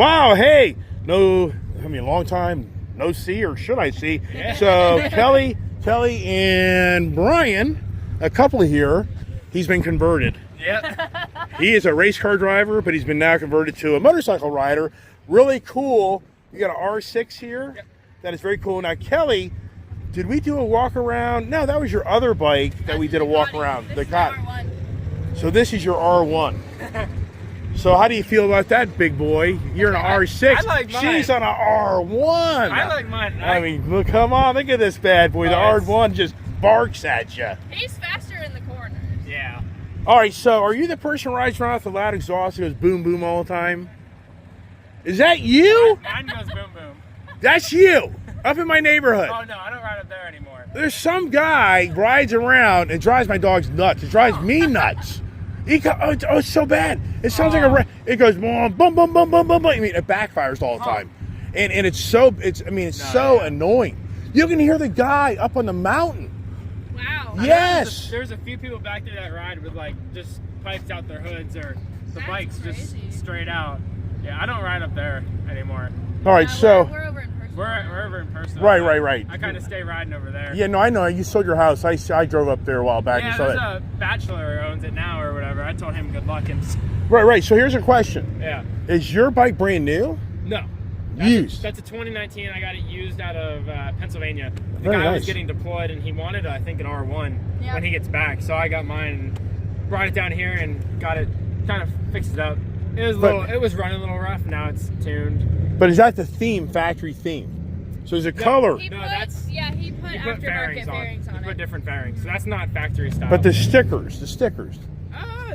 Wow, hey, long time no see, or should I see? Yeah. So Kelly, and Brian, a couple here, he's been converted. Yep. He is a race car driver, but he's been now converted to a motorcycle rider. Really cool. You got an R6 here. Yep. That is very cool. Now, Kelly, did we do a walk around? No, that was your other bike that we did a walk around. This is R1. So this is your R1. So how do you feel about that, big boy? You're in an R6. I like mine. She's on an R1. I like mine. I mean, look, come on, look at this bad boy. The R1 just barks at you. He's faster in the corners. Yeah. All right, so are you the person who rides around with the loud exhaust that goes boom, boom all the time? Is that you? Mine goes boom, boom. That's you, up in my neighborhood. Oh, no, I don't ride up there anymore. There's some guy rides around and drives my dogs nuts. It drives me nuts. It's so bad. It sounds like it goes boom, boom, boom, boom, boom, boom. I mean, it backfires all the time, and it's so annoying. You can hear the guy up on the mountain. Wow. Yes. There's a few people back there that ride with like just pipes out their hoods or the That's bikes crazy. just straight out. Yeah, I don't ride up there anymore. All right, so we're over in person. We're over in person. right. I kind of stay riding over there. Yeah, no, I know. You sold your house. I drove up there a while back. Yeah, and saw there's that. a bachelor who owns it now or whatever. I told him good luck and Right. So here's a question. yeah. Is your bike brand new? No. Used. That's a 2019. I got it used out of Pennsylvania. The Very guy was nice. getting deployed, and he wanted, I think, an R1 Yeah. when he gets back. So I got mine, and brought it down here, and got it, kind of fixed it up. It was running a little rough. Now it's tuned. But is that the theme, factory theme? So there's a color. He No, put aftermarket fairings on He it. put different fairings, so that's not factory style. But the stickers,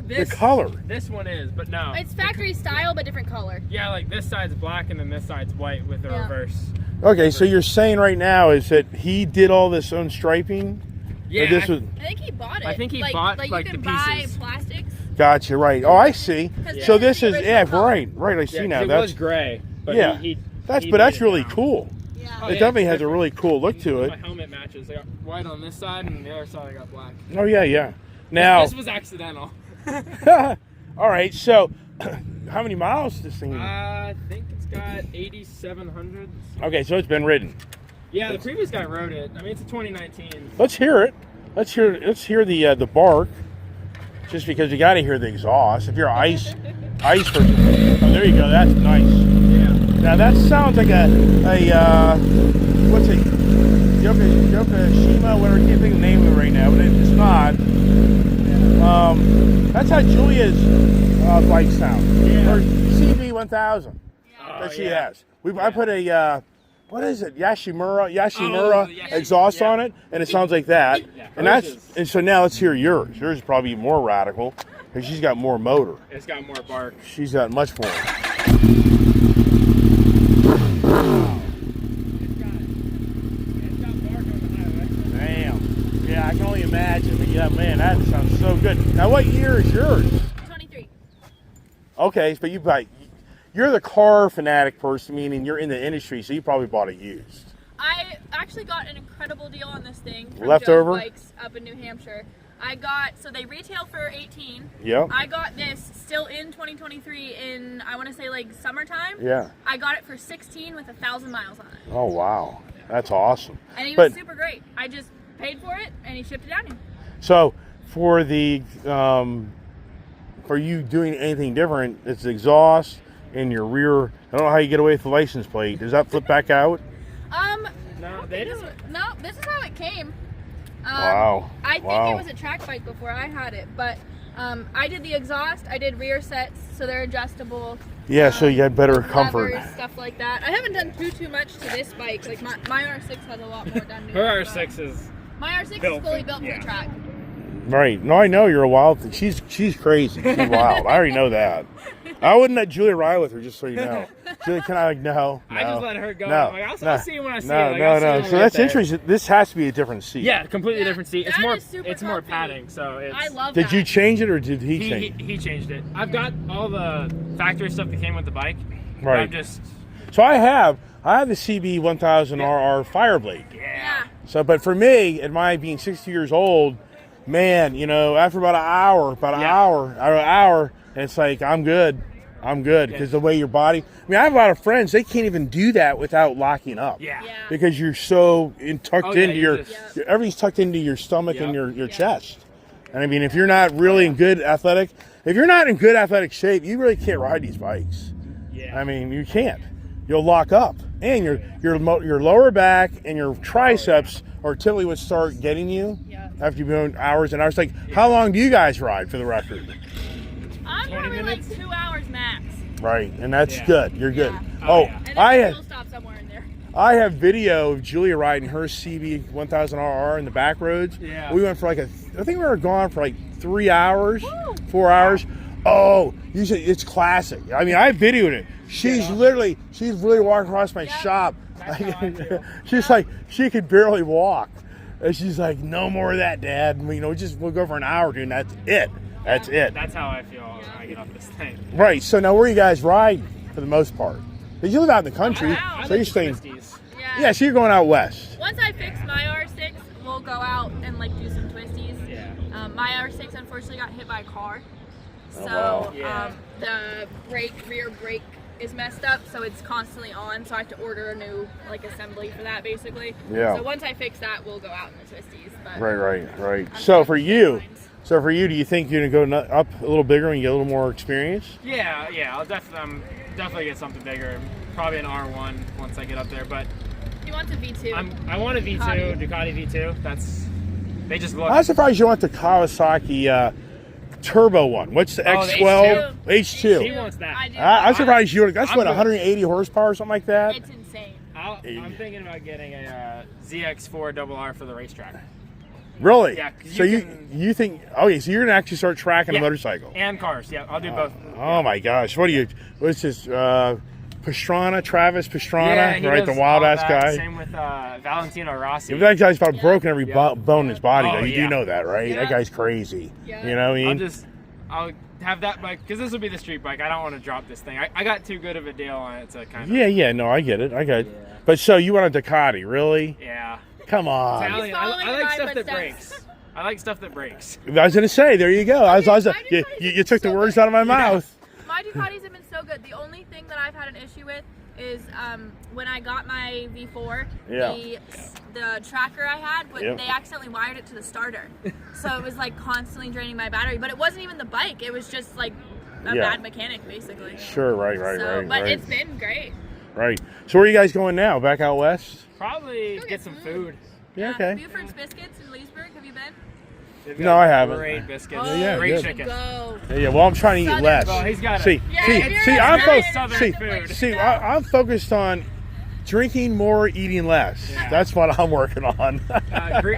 This, the color. This one is, but no. It's factory style, but different color. Yeah, like this side's black, and then this side's white with the Yeah. reverse. Okay, so you're saying right now is that he did all this own striping? Yeah, Or this was, I think he bought it. I think he like, bought, like like, you can the buy pieces. plastics. gotcha, right. Oh, I see. Yeah. So This this is is, the yeah, original right. I see now. it That's was gray, but yeah. he that's made that's it really now. cool. Yeah. Oh, It yeah, definitely it's has a different. really cool look to My it. helmet matches. I got white on this side, and the other side I got black. Oh yeah. Now, This was accidental. all right. So, how many miles does this thing? I think it's got 8,700. Okay, so it's been ridden. Yeah, the previous guy wrote it. I mean, it's a 2019. Let's hear it. Let's hear the bark. Just because you got to hear the exhaust. If you're an ice person, oh, there you go. That's nice. Yeah. Now that sounds like a what's it? Yokoshima. Whatever. I can't think of the name of it right now, but it's not. That's how Julia's bike sounds. Yeah. Her CB1000 Oh, that she yeah. has. I put a what is it? Yashimura Oh, Yashimura, exhaust yeah. on it, and it sounds like that. Yeah, And so now let's hear yours. Yours is probably more radical because she's got more motor. It's got more bark. She's got much more. It's got bark on the highway. Damn. Yeah, I can only imagine. Yeah, man, that sounds so good. Now, what year is yours? 23. Okay, but you're the car fanatic person, meaning you're in the industry, so you probably bought it used. I actually got an incredible deal on this thing from Leftover? Joe's Bikes up in New Hampshire. So they retail for 18. Yep. I got this still in 2023 in, I want to say like summertime. Yeah. I got it for 16 with 1,000 miles on it. Oh, wow. That's awesome. And he But- was super great. I just paid for it and he shipped it down here. So, for the for you doing anything different, it's the exhaust and your rear. I don't know how you get away with the license plate. Does that flip back out? No, they don't. No, this is how it came. Wow. I think Wow. it was a track bike before I had it, but I did the exhaust. I did rear sets, so they're adjustable. Yeah, so you had better levers, comfort. stuff like that. I haven't done too much to this bike. Like my R6 has a lot more done to it. Her but R6 is. My R6 built is fully for- built for yeah. the track. Right. No, I know you're a wild thing. She's crazy. She's wild. I already know that. I wouldn't let Julia ride with her, just so you know. Julia, can I? No. I just let her go. No. I'm like, I'll see you when I see you. No, Like, I'll see you when So we that's get there. interesting. This has to be a different seat. Yeah, completely Yeah, different seat. It's that more. is super It's more comfy. padding, so it's. I love Did that. you change it or did he change it? He changed it. I've got all the factory stuff that came with the bike. but Right. I'm just. So I have the CB1000RR Fireblade. Yeah. So, but for me, at my being 60 years old, man, after about an hour, and it's like I'm good. I'm good because the way your body. I mean, I have a lot of friends. They can't even do that without locking up. Yeah. Because you're so tucked into you everything's tucked into your stomach and your chest. And I mean, if you're not really in good athletic shape, you really can't ride these bikes. Yeah. I mean, you can't. You'll lock up, and your lower back and your triceps are typically what start getting you after you've been hours and hours. Like, how long do you guys ride, for the record? I'm probably like 2 hours max. Right, and that's good. You're good. And then we'll stop somewhere in there. I have video of Julia riding her CB 1000RR in the back roads. Yeah. We went for I think we were gone for like 3 hours, 4 hours. Oh, you said it's classic. I mean, I videoed it. She's literally walking across my shop. She's like, she could barely walk. And she's like, no more of that, Dad. And, we'll go for an hour, dude, and that's it. That's it. That's how I feel when I get off this thing. Right, so now where you guys ride for the most part? Because you live out in the country, so you're staying. Yeah, so you're going out west. Once I fix my R6, we'll go out and do some twisties. Yeah. My R6 unfortunately got hit by a car. So wow. The rear brake is messed up, so it's constantly on. So I have to order a new assembly for that, basically. Yeah. So once I fix that, we'll go out in the twisties. But Right. So for you, do you think you're gonna go up a little bigger when you get a little more experience? Yeah. I'll definitely get something bigger. Probably an R1 once I get up there. But you want a V2? I want a V2, Ducati V2. They just look. I'm surprised you want the Kawasaki turbo one. What's the X12? H2. He wants that. I'm surprised you. That's what 180 horsepower or something like that. It's insane. I'm thinking about getting a ZX4 RR for the racetrack. Really? Yeah. So you think? Okay, so you're gonna actually start tracking a motorcycle and cars. Yeah, I'll do both. Oh my gosh! What's this? Pastrana, Travis Pastrana, yeah, right? The wild ass guy. Same with Valentino Rossi. That guy's about broken every bone in his body. Oh, though. You do know that, right? That guy's crazy. Yeah. You know what I mean? I'll have that bike because this will be the street bike. I don't want to drop this thing. I got too good of a deal on it to kind of. Yeah. No, I get it. Yeah. But so you want a Ducati, really? Yeah. Come on. Italian. I like stuff that breaks. I like stuff that breaks. I was gonna say, there you go. You took the words out of my mouth. My Ducatis have been so good. The only thing that I've had an issue with is when I got my V4, the tracker I had, they accidentally wired it to the starter. So it was constantly draining my battery. But it wasn't even the bike. It was just a bad mechanic, basically. Sure, right. But it's been great. Right. So where are you guys going now? Back out west? Probably get some food. Yeah, okay. Buford's Biscuits in Leesburg. Have you been? No, I haven't. Great biscuits. Great chicken. Yeah, well, I'm trying to eat less. Well, he's got I'm focused on drinking more, eating less. Yeah. That's what I'm working on.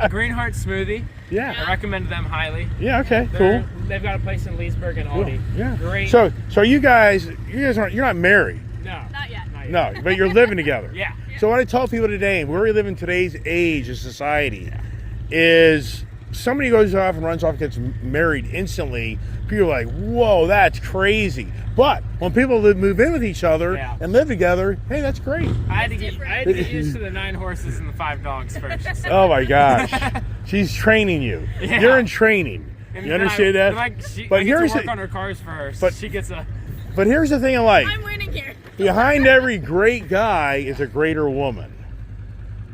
Greenheart Smoothie. Yeah. I recommend them highly. Yeah, okay, cool. They've got a place in Leesburg and Aldi. Cool. Yeah. Great. So you guys aren't, you're not married. No. Not yet. No, but you're living together. Yeah. So what I tell people today, where we live in today's age of society, is somebody goes off and runs off and gets married instantly. People are like, whoa, that's crazy. But when people move in with each other and live together, hey, that's great. I had to get used to the 9 horses and the 5 dogs first. So. Oh my gosh. She's training you. Yeah. You're in training. You understand that? I get to work on her cars for her, so she gets a... But here's the thing I like. I'm winning here. Behind every great guy is a greater woman.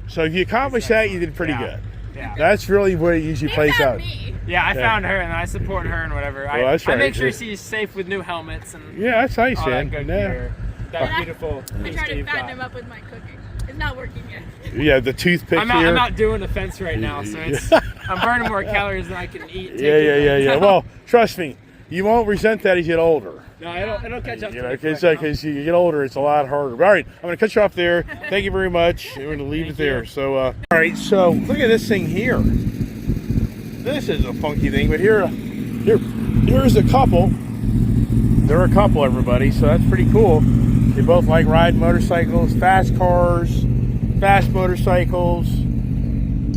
So if you accomplish that, you did pretty good. Yeah. That's really what it usually plays out. Yeah, I found her and I support her and whatever. Well, that's right. I make sure she's safe with new helmets and that's nice, all man. that good gear. That beautiful I tried to fatten him up with my cooking. It's not working yet. Yeah, the toothpick I'm not doing the fence right now, so I'm burning more calories than I can eat. Yeah. Well, trust me, you won't resent that as you get older. No, it'll catch up to me. Because you get older, it's a lot harder. All right, I'm going to cut you off there. Thank you very much. We're going to leave it there. So, all right, so look at this thing here. This is a funky thing, but here's a couple. They're a couple, everybody, so that's pretty cool. They both like riding motorcycles, fast cars, fast motorcycles,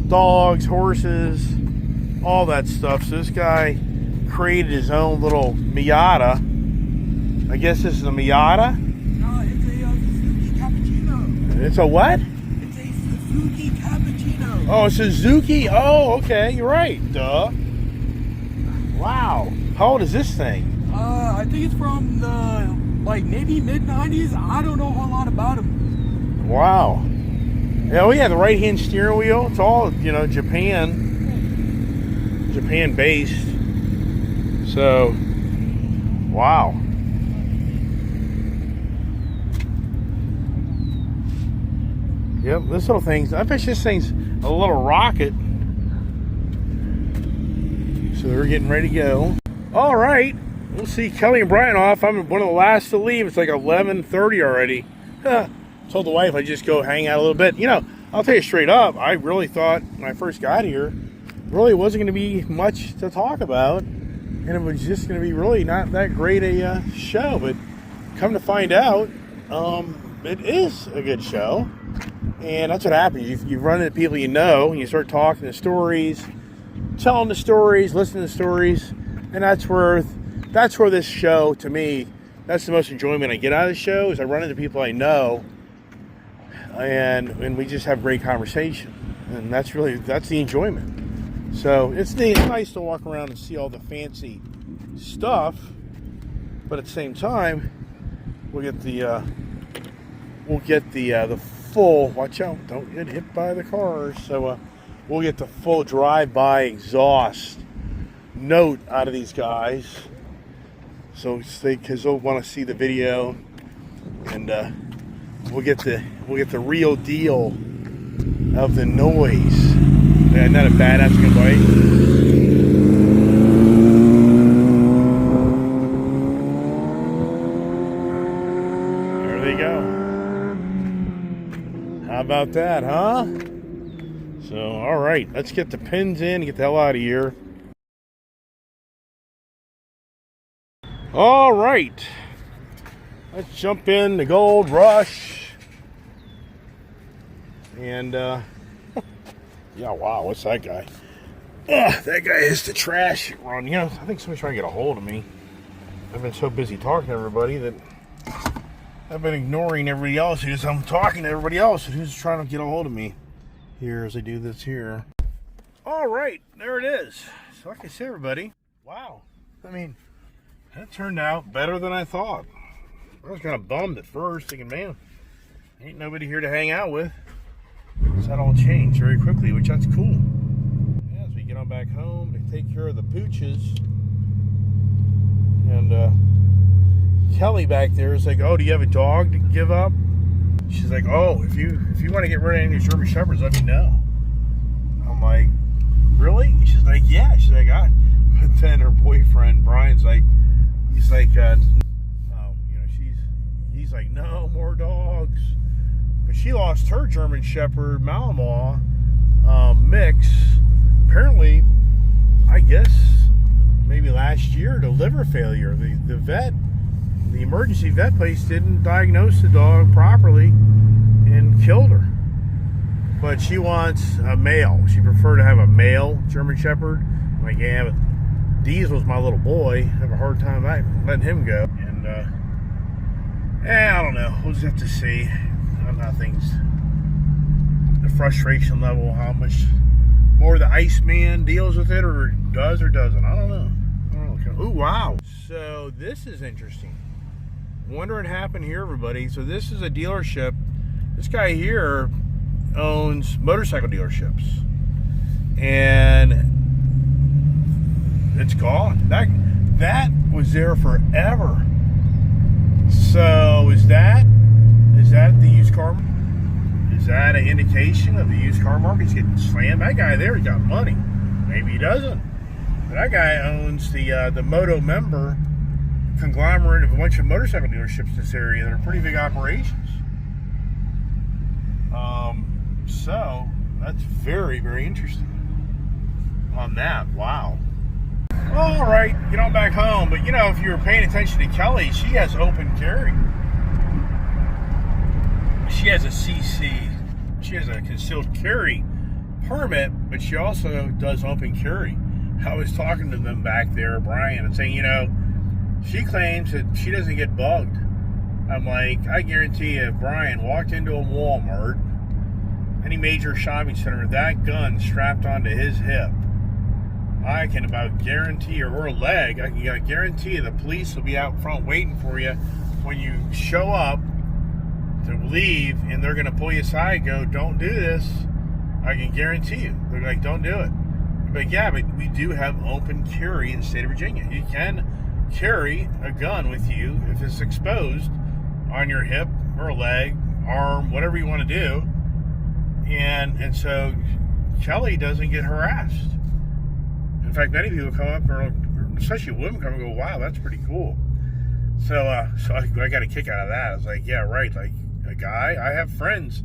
dogs, horses, all that stuff. So this guy created his own little Miata. I guess this is a Miata? No, it's a Suzuki Cappuccino. It's a what? It's a Suzuki Cappuccino. Oh, a Suzuki? Oh, okay, you're right. Duh. Wow. How old is this thing? I think it's from the like maybe mid-90s. I don't know a whole lot about them. Wow. Yeah, we have the right-hand steering wheel. It's all, you know, Japan based. So, wow. Yep, this little thing's, I bet this thing's a little rocket. So they're getting ready to go. All right, we'll see Kelly and Brian off. I'm one of the last to leave. It's like 11:30 already. Told the wife I'd just go hang out a little bit. You know, I'll tell you straight up, I really thought when I first got here, really wasn't going to be much to talk about. And it was just going to be really not that great a show. But come to find out, it is a good show. And that's what happens. You run into people you know, and you start talking the stories, telling the stories, listening to the stories. And that's where this show, to me, that's the most enjoyment I get out of the show, is I run into people I know, and we just have great conversation. And that's the enjoyment. So it's nice to walk around and see all the fancy stuff, but at the same time, we'll get the full, watch out, don't get hit by the cars. So we'll get the full drive-by exhaust note out of these guys. So because they'll want to see the video, and we'll get the real deal of the noise. Man, not a badass gonna bite. There they go. How about that, huh? So, all right, let's get the pins in and get the hell out of here. All right, let's jump in the Gold Rush. And, yeah, wow, what's that guy? That guy is the trash run. You know, I think somebody's trying to get a hold of me. I've been so busy talking to everybody that I've been ignoring everybody else. I'm talking to everybody else who's trying to get a hold of me here as I do this here. All right, there it is. So like I said, everybody, wow. I mean, that turned out better than I thought. I was kind of bummed at first, thinking, man, ain't nobody here to hang out with. So that all changed very quickly, which that's cool. Yeah, as we get on back home to take care of the pooches. And Kelly back there is like, oh, do you have a dog to give up? She's like, oh, if you want to get rid of any of your German Shepherds, let me know. I'm like, really? She's like, yeah. She's like, but then her boyfriend Brian's like, he's like, oh, you know, he's like, no more dogs. But she lost her German Shepherd Malinois mix. Apparently, I guess maybe last year to liver failure. The emergency vet place didn't diagnose the dog properly and killed her. But she wants a male. She preferred to have a male German Shepherd. I'm like, yeah, but Diesel's my little boy. I have a hard time letting him go. And I don't know. We'll just have to see how things, the frustration level, how much more the Iceman deals with it, or does or doesn't. I don't know. Oh, wow. So this is interesting. Wonder what happened here, everybody. So this is a dealership. This guy here owns motorcycle dealerships, and it's gone. That was there forever. So is that the used car? Is that an indication of the used car market's getting slammed? That guy there, he got money. Maybe he doesn't. But that guy owns the Moto Member conglomerate of a bunch of motorcycle dealerships in this area that are pretty big operations. So that's very, very interesting on that. Wow. All right, get on back home. But you know, if you were paying attention to Kelly, she has open carry. She has a CC. She has a concealed carry permit, but she also does open carry. I was talking to them back there, Brian, and saying, you know, she claims that she doesn't get bugged. I'm like, I guarantee you, if Brian walked into a Walmart, any major shopping center, that gun strapped onto his hip, I can about guarantee, or leg, I can guarantee the police will be out front waiting for you when you show up to leave and they're going to pull you aside, go, don't do this, I can guarantee you. They're like, don't do it. But yeah, but we do have open carry in the state of Virginia. You can carry a gun with you if it's exposed on your hip or leg, arm, whatever you want to do. And so Kelly doesn't get harassed. In fact, many people come up, or especially women come and go, wow, that's pretty cool. So I got a kick out of that. I was like, yeah, right. Like a guy, I have friends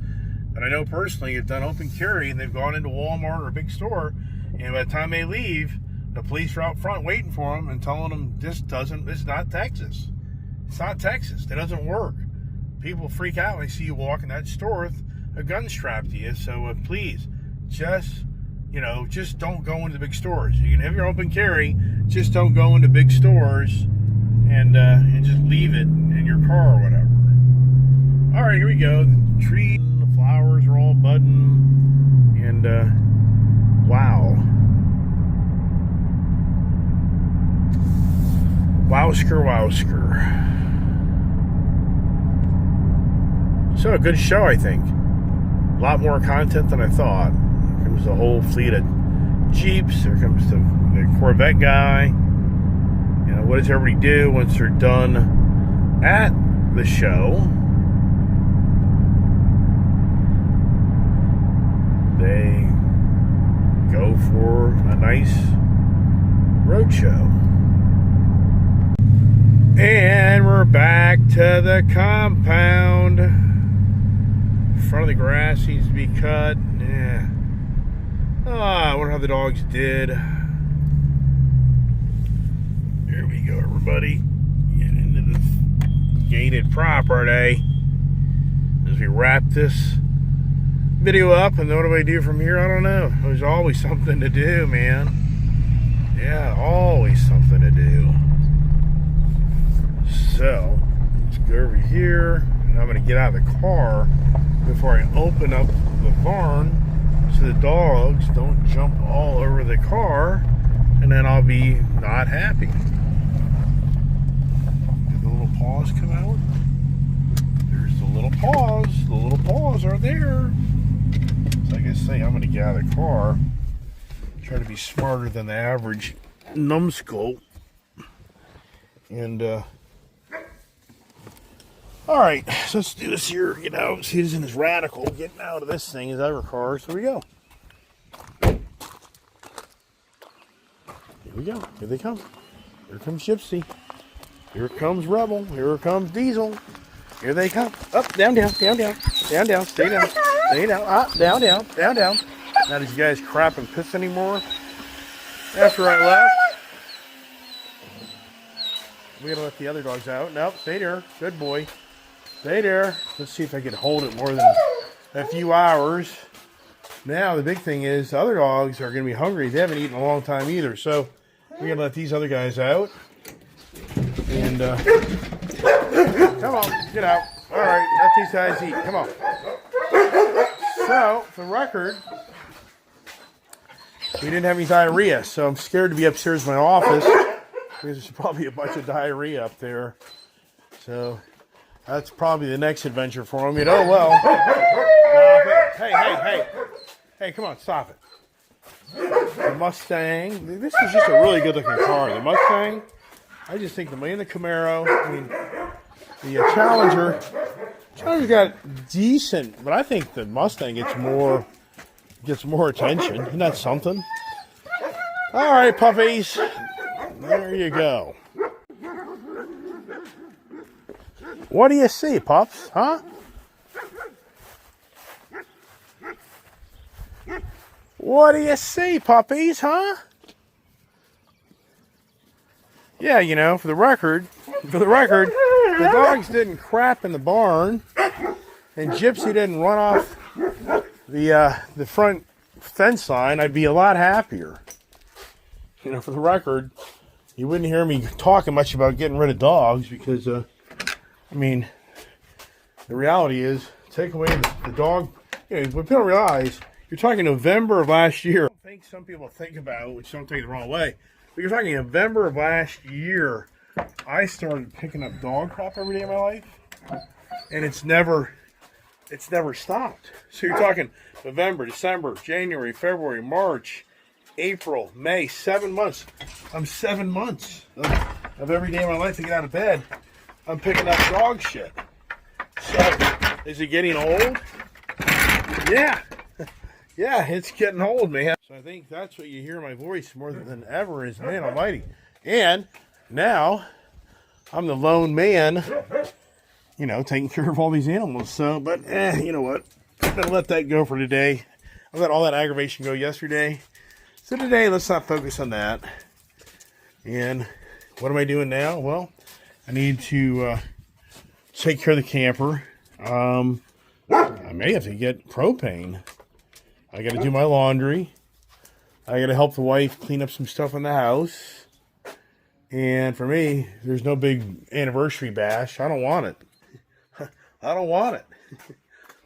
that I know personally have done open carry, and they've gone into Walmart or a big store, and by the time they leave, the police are out front waiting for them and telling them this is not Texas. It's not Texas. It doesn't work. People freak out when they see you walk in that store with a gun strapped to you. So please, just don't go into the big stores. You can have your open carry, just don't go into big stores and just leave it in your car or whatever. All right, here we go. The trees, the flowers are all budding, and wow. Wowsker. So a good show, I think. A lot more content than I thought. Here comes the whole fleet of Jeeps. Here comes the Corvette guy. What does everybody do once they're done at the show? They go for a nice road show. And we're back to the compound. Front of the grass needs to be cut. Yeah. I wonder how the dogs did. There we go, everybody. Get into the gated property as we wrap this video up. And what do I do from here? I don't know. There's always something to do, man. Yeah, always something to do. So, let's go over here, and I'm going to get out of the car before I open up the barn so the dogs don't jump all over the car, and then I'll be not happy. Did the little paws come out? There's the little paws. The little paws are there. So like I say, I'm going to get out of the car, try to be smarter than the average numbskull, and all right, so let's do this here. See, this isn't as radical getting out of this thing as other cars. Here we go. Here we go. Here they come. Here comes Gypsy. Here comes Rebel. Here comes Diesel. Here they come. Up, down, down, down, down, down, down. Stay down. Stay down. Up, down, down, down, down. Not as you guys crap and piss anymore. After I left, we gotta let the other dogs out. Nope, stay there. Good boy. Stay there. Let's see if I can hold it more than a few hours. Now, the big thing is the other dogs are going to be hungry. They haven't eaten in a long time either. So, we're going to let these other guys out. And, come on, get out. All right, let these guys eat. Come on. So, for the record, we didn't have any diarrhea. So, I'm scared to be upstairs in my office because there's probably a bunch of diarrhea up there. So, that's probably the next adventure for them. Oh, well. Stop it. Hey. Hey, come on, stop it. The Mustang. This is just a really good-looking car. The Mustang, I just think the Camaro, the Challenger. Challenger's got decent, but I think the Mustang gets more attention. Isn't that something? All right, puppies. There you go. What do you see, pups? Huh? What do you see, puppies? Huh? Yeah, for the record, the dogs didn't crap in the barn, and Gypsy didn't run off the front fence line. I'd be a lot happier. For the record, you wouldn't hear me talking much about getting rid of dogs because, the reality is, take away the dog. What people don't realize, you're talking November of last year. I think some people think about, which don't take it the wrong way, but you're talking November of last year I started picking up dog crap every day of my life, and it's never stopped. So you're talking November, December, January, February, March, April, May, 7 months. I'm 7 months of every day of my life to get out of bed. I'm picking up dog shit. So, is it getting old? Yeah. Yeah, it's getting old, man. So I think that's what you hear in my voice more than ever is, man almighty. And now, I'm the lone man, you know, taking care of all these animals. So, but, you know what? I'm going to let that go for today. I let all that aggravation go yesterday. So today, let's not focus on that. And what am I doing now? Well, I need to take care of the camper. I may have to get propane. I got to do my laundry. I got to help the wife clean up some stuff in the house. And for me, there's no big anniversary bash. I don't want it. I don't want it.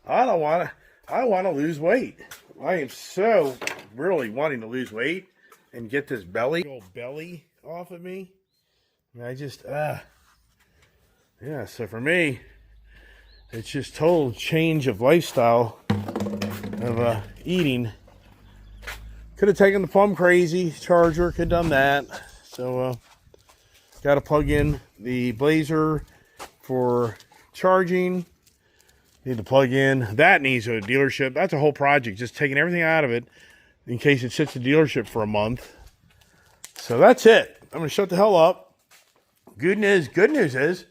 I don't want it. I want to lose weight. I am so really wanting to lose weight and get this belly off of me. And I just, yeah, so for me, it's just total change of lifestyle of eating. Could have taken the plum crazy charger, could have done that. So, got to plug in the Blazer for charging. Need to plug in. That needs a dealership. That's a whole project. Just taking everything out of it in case it sits at the dealership for a month. So that's it. I'm going to shut the hell up. Good news is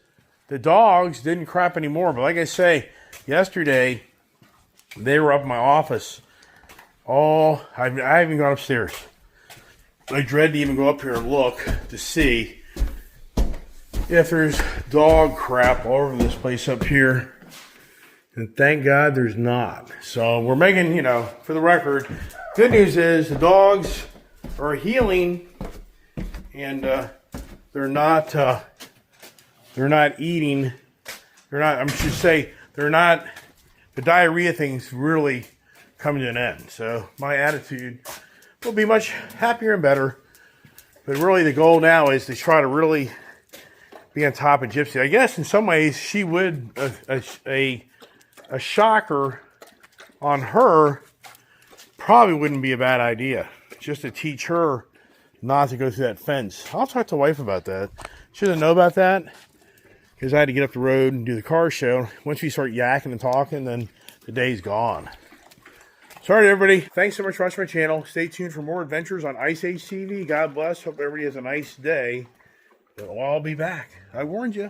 the dogs didn't crap anymore. But like I say, yesterday they were up in my office. I haven't gone upstairs. I dread to even go up here and look to see if there's dog crap all over this place up here. And thank God there's not. So we're making, you know, for the record, good news is the dogs are healing and they're not eating. The diarrhea thing's really coming to an end. So my attitude will be much happier and better. But really the goal now is to try to really be on top of Gypsy. I guess in some ways she would, a shocker on her probably wouldn't be a bad idea. Just to teach her not to go through that fence. I'll talk to the wife about that. She doesn't know about that because I had to get up the road and do the car show. Once we start yakking and talking, then the day's gone. Sorry, everybody. Thanks so much for watching my channel. Stay tuned for more adventures on Ice Age TV. God bless. Hope everybody has a nice day. But I'll be back. I warned you.